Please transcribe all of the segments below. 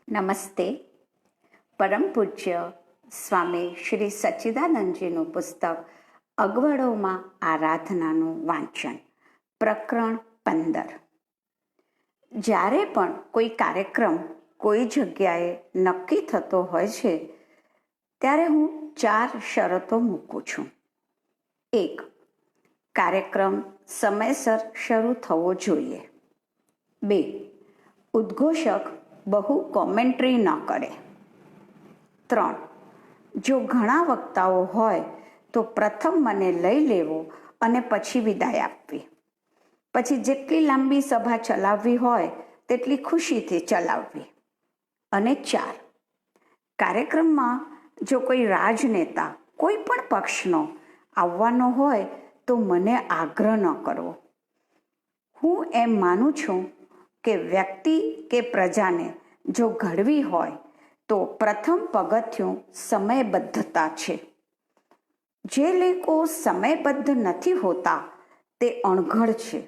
નમસ્તે. પરમ પૂજ્ય સ્વામી શ્રી સચ્ચિદાનંદજીનું પુસ્તક અગવડોમાં આરાધનાનું વાંચન, પ્રકરણ 15. જ્યારે પણ કોઈ કાર્યક્રમ કોઈ જગ્યાએ નક્કી થતો હોય છે ત્યારે હું 4 શરતો મૂકું છું. 1. કાર્યક્રમ સમયસર શરૂ થવો જોઈએ. 2. ઉદ્ઘોષક બહુ કોમેન્ટ્રી ન કરે. 3. જો ઘણા વક્તાઓ હોય તો પ્રથમ મને લઈ લેવો અને પછી વિદાય આપવી. પછી જેટલી લાંબી સભા ચલાવવી હોય તેટલી ખુશીથી ચલાવવી. અને 4. કાર્યક્રમમાં જો કોઈ રાજનેતા કોઈ પણ પક્ષનો આવવાનો હોય તો મને આગ્રહ ન કરવો. હું એમ માનું છું કે વ્યક્તિ કે પ્રજાને જો ઘડવી હોય તો પ્રથમ પગથિયું સમયબદ્ધતા છે. જે લોકો સમયબદ્ધ નથી હોતા તે અણઘડ છે.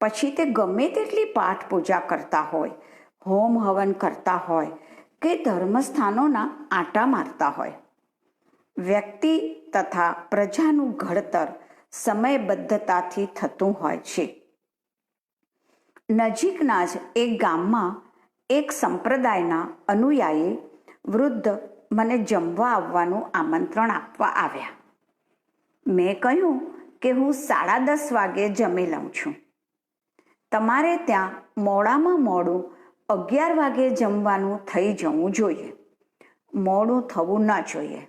પછી તે ગમે તેટલી પાઠ પૂજા કરતા હોય, હોમ હવન કરતા હોય કે ધર્મસ્થાનોના આંટા મારતા હોય. વ્યક્તિ તથા પ્રજાનું ઘડતર સમયબદ્ધતાથી થતું હોય છે. નજીકના જ એક ગામમાં એક સંપ્રદાયના અનુયાયી વૃદ્ધ મને જમવા આવવાનું આમંત્રણ આપવા આવ્યા. મેં કહ્યું કે હું 10:30 વાગે જમી લઉં છું. તમારે ત્યાં મોડામાં મોડું 11 વાગે જમવાનું થઈ જવું જોઈએ. મોડું થવું ન જોઈએ.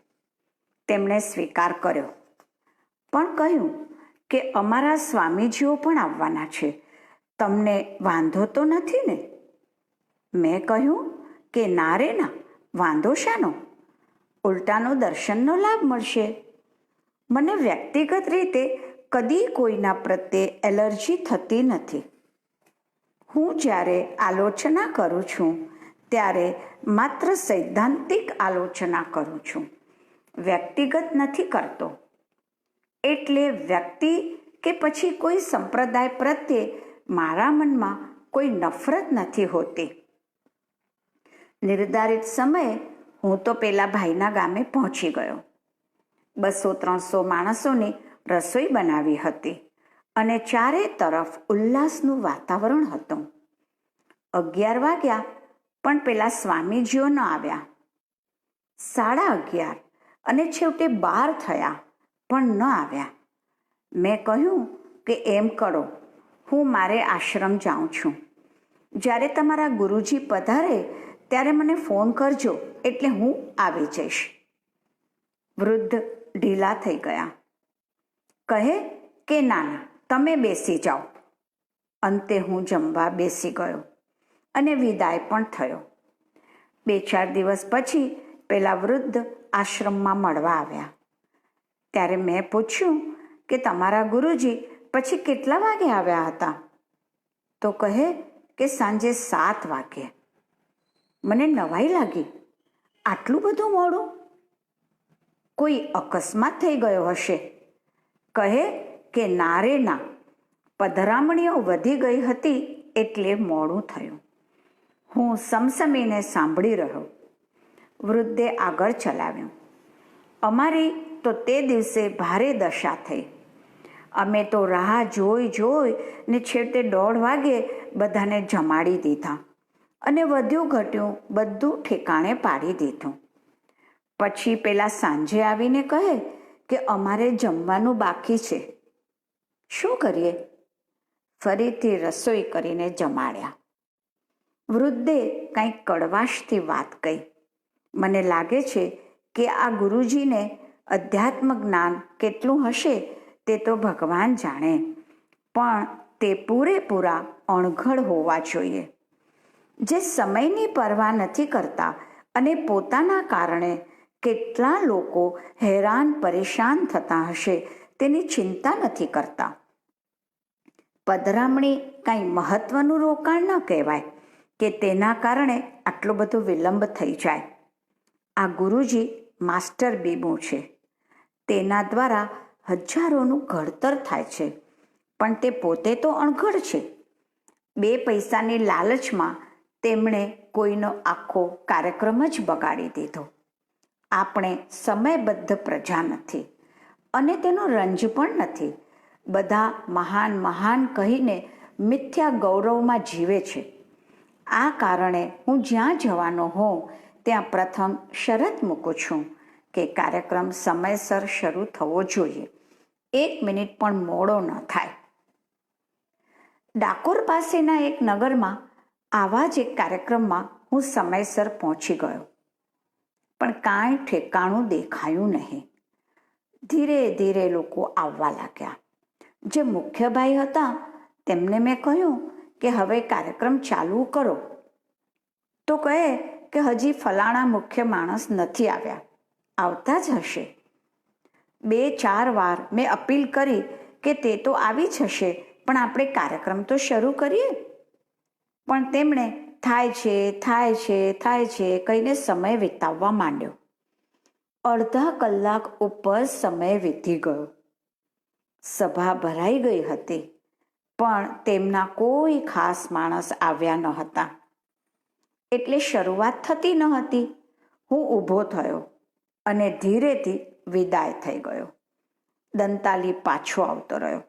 તેમણે સ્વીકાર કર્યો, પણ કહ્યું કે અમારા સ્વામીજીઓ પણ આવવાના છે. તમને વાંધો તો નથી ને? મેં કહ્યું કે ના રે ના, વાંધો શાનો? ઉલટાનો દર્શનનો લાભ મળશે. મને વ્યક્તિગત રીતે કદી કોઈના પ્રત્યે એલર્જી થતી નથી. હું જ્યારે આલોચના કરું છું ત્યારે માત્ર સૈદ્ધાંતિક આલોચના કરું છું, વ્યક્તિગત નથી કરતો. એટલે વ્યક્તિ કે પછી કોઈ સંપ્રદાય પ્રત્યે મારા મનમાં કોઈ નફરત નથી હોતી. નિર્ધારિત સમયે હું તો પેલા ભાઈના ગામે પહોંચી ગયો. 200-300 માણસોની રસોઈ બનાવી હતી અને ચારે તરફ ઉલ્લાસનું વાતાવરણ હતું. 11 વાગ્યા પણ પેલા સ્વામીજીઓ ન આવ્યા. 11:30 અને છેવટે 12 થયા પણ ન આવ્યા. મેં કહ્યું કે એમ કરો, હું મારે આશ્રમ જાઉં છું. જ્યારે તમારા ગુરુજી પધારે ત્યારે મને ફોન કરજો, એટલે હું આવી જઈશ. વૃદ્ધ ઢીલા થઈ ગયા. કહે કે ના ના, તમે બેસી જાઓ. અંતે હું જમવા બેસી ગયો અને વિદાય પણ થયો. 2-4 દિવસ પછી પેલા વૃદ્ધ આશ્રમમાં મળવા આવ્યા. ત્યારે મેં પૂછ્યું કે તમારા ગુરુજી પછી કેટલા વાગે આવ્યા હતા? તો કહે કે સાંજે 7 વાગે. મને નવાઈ લાગી. આટલું બધું મોડું? કોઈ અકસ્માત થઈ ગયો હશે. કહે કે ના રે ના, પધરામણીઓ વધી ગઈ હતી એટલે મોડું થયું. હું સમસમીને સાંભળી રહ્યો. વૃદ્ધે આગળ ચલાવ્યું. અમારી તો તે દિવસે ભારે દશા થઈ. અમે તો રાહ જોઈ ને છેવટે 1:30 વાગે બધાને જમાડી દીધા અને વધ્યું ઘટ્યું બધું ઠેકાણે પાડી દીધું. પછી પેલા સાંજે આવીને કહે કે અમારે જમવાનું બાકી છે. શું કરીએ? ફરીથી રસોઈ કરીને જમાડ્યા. વૃદ્ધે કંઈક કડવાશથી વાત કહી. મને લાગે છે કે આ ગુરુજીને અધ્યાત્મ જ્ઞાન કેટલું હશે તે તો ભગવાન જાણે, પણ તે પૂરેપૂરા અણઘડ હોવા જોઈએ. જે સમયની પરવા નથી કરતા અને પોતાના કારણે કેટલા લોકો હેરાન પરેશાન થતા હશે તેની ચિંતા નથી કરતા. પધરામણી કંઈ મહત્વનું રોકાણ ન કહેવાય કે તેના કારણે આટલો બધો વિલંબ થઈ જાય. આ ગુરુજી માસ્ટર બીબુ છે. તેના દ્વારા હજારોનું ઘડતર થાય છે, પણ તે પોતે તો અણઘડ છે. 2 પૈસાની લાલચમાં તેમણે કોઈનો આખો કાર્યક્રમ જ બગાડી દીધો. આપણે સમયબદ્ધ પ્રજા નથી અને તેનો રંજ પણ નથી. બધા મહાન મહાન કહીને મિથ્યા ગૌરવમાં જીવે છે. આ કારણે હું જ્યાં જવાનો હોઉં ત્યાં પ્રથમ શરત મૂકું છું કે કાર્યક્રમ સમયસર શરૂ થવો જોઈએ. 1 મિનિટ પણ મોડો ન થાય. ડાકોર પાસેના એક નગરમાં આવા જ એક કાર્યક્રમમાં હું સમયસર પહોંચી ગયો, પણ કાંઈ ઠેકાણું દેખાયું નહીં. ધીરે ધીરે લોકો આવવા લાગ્યા. જે મુખ્ય ભાઈ હતા તેમને મેં કહ્યું કે હવે કાર્યક્રમ ચાલુ કરો. તો કહે કે હજી ફલાણા મુખ્ય માણસ નથી આવ્યા, આવતા જ હશે. 2-4 વાર મેં અપીલ કરી કે તે તો આવી જ હશે, પણ આપણે કાર્યક્રમ તો શરૂ કરીએ. પણ તેમણે થાય છે કહીને સમય વિતાવવા માંડ્યો. અડધા કલાક ઉપર સમય વીતી ગયો. સભા ભરાઈ ગઈ હતી, પણ તેમના કોઈ ખાસ માણસ આવ્યા ન હતા. એટલે શરૂઆત થતી ન હતી. હું ઊભો થયો અને ધીરેથી વિદાય થઈ ગયો. દંતાલી પાછો આવતો રહ્યો.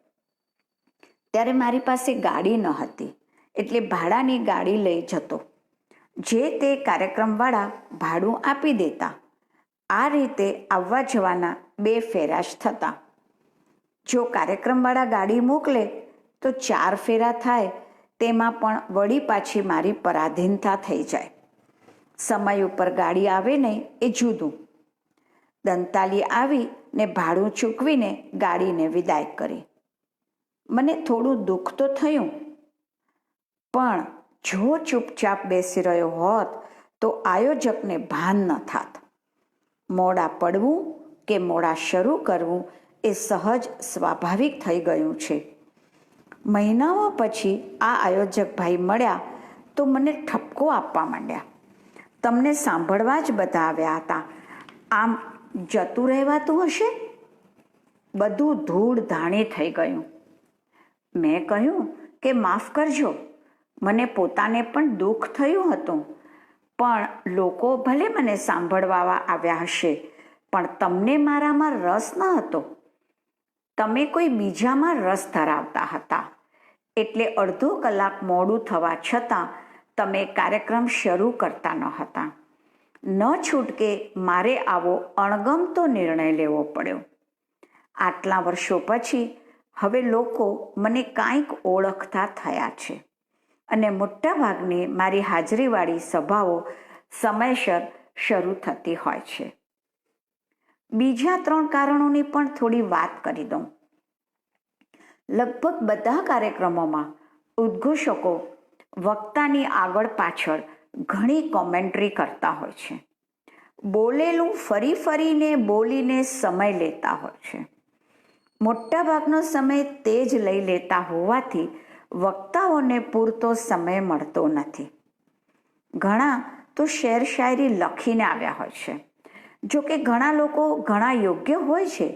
ત્યારે મારી પાસે ગાડી ન હતી, એટલે ભાડાની ગાડી લઈ જતો. જે તે કાર્યક્રમવાળા ભાડું આપી દેતા. આ રીતે આવવા જવાના 2 ફેરા જ થતા. જો કાર્યક્રમવાળા ગાડી મોકલે તો 4 ફેરા થાય. તેમાં પણ વળી પાછી મારી પરાધીનતા થઈ જાય. સમય ઉપર ગાડી આવે નહીં એ જુદું. દંતાલી આવી ને ભાડું ચૂકવીને ગાડીને વિદાય કરી. મને થોડું દુઃખ તો થયું, પણ જો ચૂપચાપ બેસી રહ્યો હોત તો આયોજકને ભાન ન થાત. મોડા પડવું કે મોડા શરૂ કરવું એ સહજ સ્વાભાવિક થઈ ગયું છે. મહિનાઓ પછી આ આયોજક ભાઈ મળ્યા તો મને ઠપકો આપવા માંડ્યા. તમને સાંભળવા જ બધા આવ્યા હતા, આમ જતું રહેવાતું હશે? બધું ધૂળ ધાણી થઈ ગયું. મેં કહ્યું કે માફ કરજો, મને પોતાને પણ દુઃખ થયું હતું, પણ લોકો ભલે મને સાંભળવા આવ્યા હશે, પણ તમને મારામાં રસ ન હતો. તમે કોઈ બીજામાં રસ ધરાવતા હતા, એટલે અડધો કલાક મોડું થવા છતાં તમે કાર્યક્રમ શરૂ કરતા ન હતા. ન છૂટકે મારે આવો અણગમતો નિર્ણય લેવો પડ્યો. આટલા વર્ષો પછી હવે લોકો મને કાંઈક ઓળખતા થયા છે અને મોટાભાગની મારી હાજરીવાળી સભાઓ સમયસર શરૂ થતી હોય છે. બીજા 3 કારણોની પણ થોડી વાત કરી દઉં. લગભગ બધા કાર્યક્રમોમાં ઉદ્ઘોષકો વક્તાની આગળ પાછળ ઘણી કોમેન્ટ્રી કરતા હોય છે. બોલેલું ફરી ફરીને બોલીને સમય લેતા હોય છે. મોટાભાગનો સમય તે જ લઈ લેતા હોવાથી વક્તાઓને પૂરતો સમય મળતો નથી. ઘણા તો શેર શાયરી લખીને આવ્યા હોય છે. જોકે ઘણા લોકો ઘણા યોગ્ય હોય છે,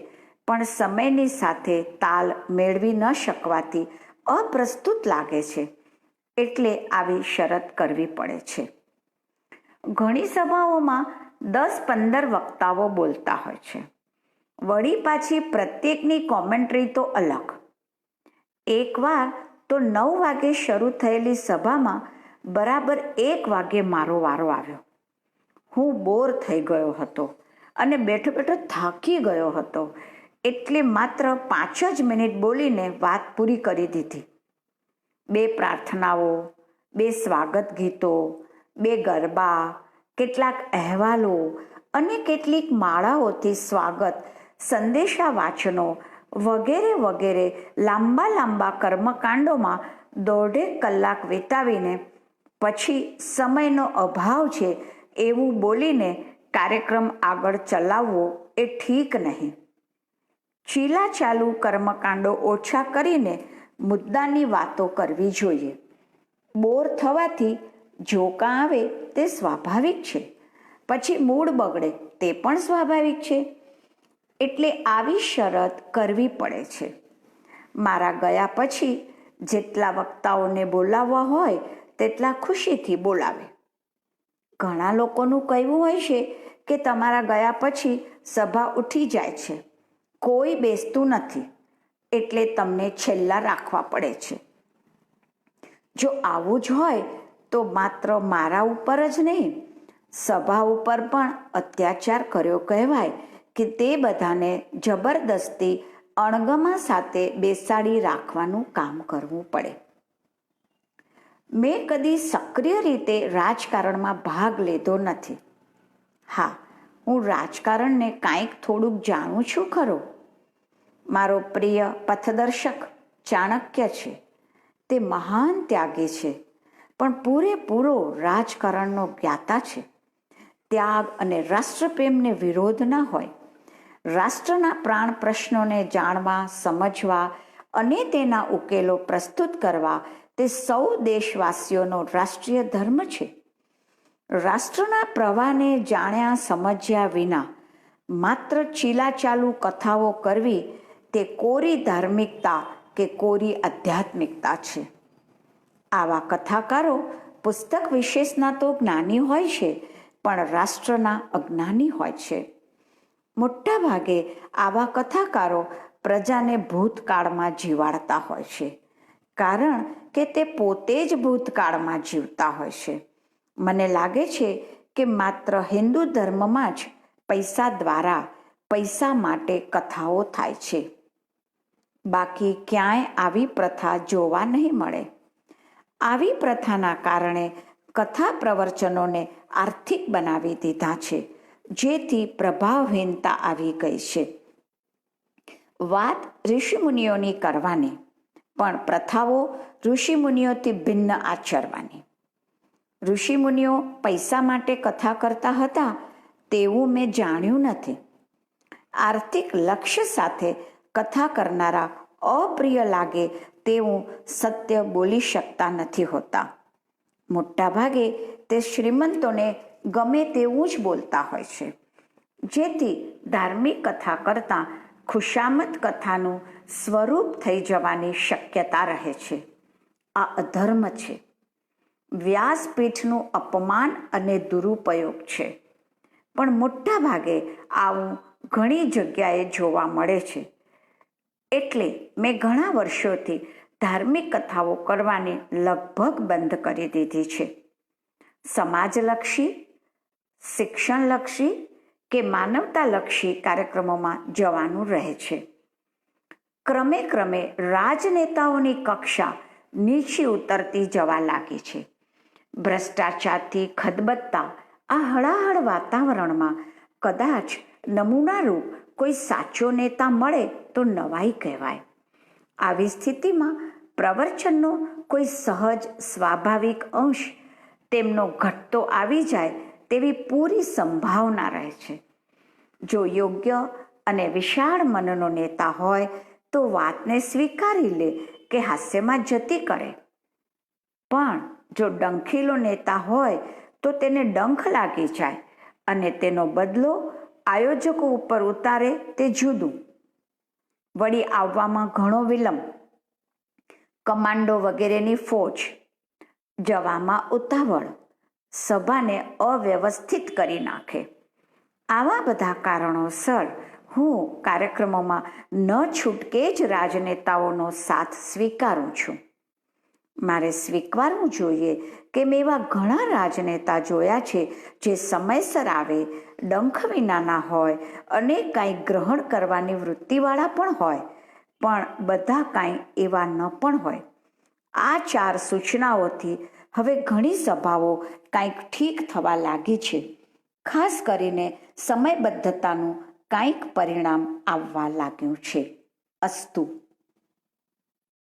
પણ સમયની સાથે તાલ મેળવી ન શકવાથી અપ્રસ્તુત લાગે છે, એટલે આવી શરત કરવી પડે છે. ઘણી સભાઓમાં 10-15 વક્તાઓ બોલતા હોય છે. વળી પાછી પ્રત્યેકની કોમેન્ટ્રી તો અલગ. એકવાર તો 9 વાગે શરૂ થયેલી સભામાં બરાબર 1 વાગે મારો વારો આવ્યો. હું બોર થઈ ગયો હતો અને બેઠો બેઠો થાકી ગયો હતો, એટલે માત્ર 5 જ મિનિટ બોલીને વાત પૂરી કરી દીધી. 2 પ્રાર્થનાઓ, 2 સ્વાગત ગીતો, 2 ગરબા, કેટલાક અહેવાલો અને કેટલીક માળાઓથી સ્વાગત, સંદેશા વાંચનો વગેરે વગેરે લાંબા કર્મકાંડોમાં 1.5 કલાક વિતાવીને પછી સમયનો અભાવ છે એવું બોલીને કાર્યક્રમ આગળ ચલાવવો એ ઠીક નહીં. ચીલા ચાલુ કર્મકાંડો ઓછા કરીને મુદ્દાની વાતો કરવી જોઈએ. બોર થવાથી જોકા આવે તે સ્વાભાવિક છે, પછી મૂડ બગડે તે પણ સ્વાભાવિક છે. એટલે આવી શરત કરવી પડે છે. મારા ગયા પછી જેટલા વક્તાઓને બોલાવવા હોય તેટલા ખુશીથી બોલાવે. ઘણા લોકોનું કહેવું હોય છે કે તમારા ગયા પછી સભા ઉઠી જાય છે, કોઈ બેસતું નથી, એટલે તમને છેલ્લા રાખવા પડે છે. જો આવું જ હોય તો માત્ર મારા ઉપર જ નહીં, સભા ઉપર પણ અત્યાચાર કર્યો કહેવાય કે તે બધાને જબરદસ્તી અણગમા સાથે બેસાડી રાખવાનું કામ કરવું પડે. મેં કદી સક્રિય રીતે રાજકારણમાં ભાગ લીધો નથી. હા, હું રાજકારણને કાંઈક થોડુંક જાણું છું ખરો. મારો પ્રિય પથદર્શક ચાણક્ય છે. તે મહાન ત્યાગી છે, પણ પૂરેપૂરો રાજકારણનો જ્ઞાતા છે. ત્યાગ અને રાષ્ટ્રપ્રેમને વિરોધ ના હોય. રાષ્ટ્રના પ્રાણ પ્રશ્નોને જાણવા, સમજવા અને તેના ઉકેલો પ્રસ્તુત કરવા તે સૌ દેશવાસીઓનો રાષ્ટ્રીય ધર્મ છે. રાષ્ટ્રના પ્રવાહને જાણ્યા સમજ્યા વિના માત્ર ચીલાચાલુ કથાઓ કરવી તે કોરી ધાર્મિકતા કે કોરી આધ્યાત્મિકતા છે. આવા કથાકારો પુસ્તક વિશેષના તો જ્ઞાની હોય છે, પણ રાષ્ટ્રના અજ્ઞાની હોય છે. મોટા ભાગે આવા કથાકારો પ્રજાને ભૂતકાળમાં જીવાડતા હોય છે, કારણ કે તે પોતે જ ભૂતકાળમાં જીવતા હોય છે. મને લાગે છે કે માત્ર હિન્દુ ધર્મમાં જ પૈસા દ્વારા, પૈસા માટે કથાઓ થાય છે. બાકી ક્યાંય આવી પ્રથા જોવા નહીં મળે. આવી પ્રથાના કારણે કથા પ્રવચનોને આર્થિક બનાવી દીધા છે, જેથી પ્રભાવહીનતા આવી ગઈ છે. વાત ઋષિમુનિઓની કરવાની, પણ પ્રથાઓ ઋષિમુનિઓથી ભિન્ન આચરવાની. ઋષિમુનિઓ પૈસા માટે કથા કરતા હતા તેવું મેં જાણ્યું નથી. આર્થિક લક્ષ્ય સાથે કથા કરનારા અપ્રિય લાગે તેવું સત્ય બોલી શકતા નથી હોતા. મોટાભાગે તે શ્રીમંતોને ગમે તેવું જ બોલતા હોય છે, જેથી ધાર્મિક કથા કરતાં ખુશામત કથાનું સ્વરૂપ થઈ જવાની શક્યતા રહે છે. આ અધર્મ છે, વ્યાસપીઠનું અપમાન અને દુરુપયોગ છે. પણ મોટા ભાગે આવું ઘણી જગ્યાએ જોવા મળે છે. એટલે મેં ઘણા વર્ષોથી ધાર્મિક કથાઓ કરવાની લગભગ બંધ કરી દીધી છે. સમાજલક્ષી, શિક્ષણલક્ષી કે માનવતાલક્ષી કાર્યક્રમોમાં જવાનું રહે છે. ક્રમે ક્રમે રાજનેતાઓની કક્ષા નીચે ઉતરતી જવા લાગી છે. ભ્રષ્ટાચારથી ખદબદતા આ હળાહળ વાતાવરણમાં કદાચ નમૂનારૂપ કોઈ સાચો નેતા મળે તો નવાઈ કહેવાય. આવી સ્થિતિમાં પ્રવચનનો કોઈ સહજ સ્વાભાવિક અંશ તેમનો ઘટતો આવી જાય તેવી પૂરી સંભાવના રહે છે. જો યોગ્ય અને વિશાળ મનનો નેતા હોય તો વાતને સ્વીકારી લે કે હાસ્યમાં જતી કરે. પણ જો ડંખીલો નેતા હોય તો તેને ડંખ લાગી જાય અને તેનો બદલો આયોજકો ઉપર ઉતારે તે જુદું. વળી આવવામાં ઘણો વિલંબ, કમાન્ડો વગેરેની ફોજ, જવામાં ઉતાવળ, સભાને અવ્યવસ્થિત કરી નાખે. આવા બધા કારણોસર હું કાર્યક્રમોમાં ન છૂટકે જ રાજનેતાઓનો સાથ સ્વીકારું છું. મારે સ્વીકારવું જોઈએ કે મેં એવા ઘણા રાજનેતા જોયા છે જે સમયસર આવે, ડંખ વિનાના હોય અને કાંઈ ગ્રહણ કરવાની વૃત્તિવાળા પણ હોય, પણ બધા કાંઈ એવા ન પણ હોય. આ 4 સૂચનાઓથી હવે ઘણી સભાઓ કાંઈક ઠીક થવા લાગી છે. ખાસ કરીને સમયબદ્ધતાનું કાંઈક પરિણામ આવવા લાગ્યું છે. અસ્તુ.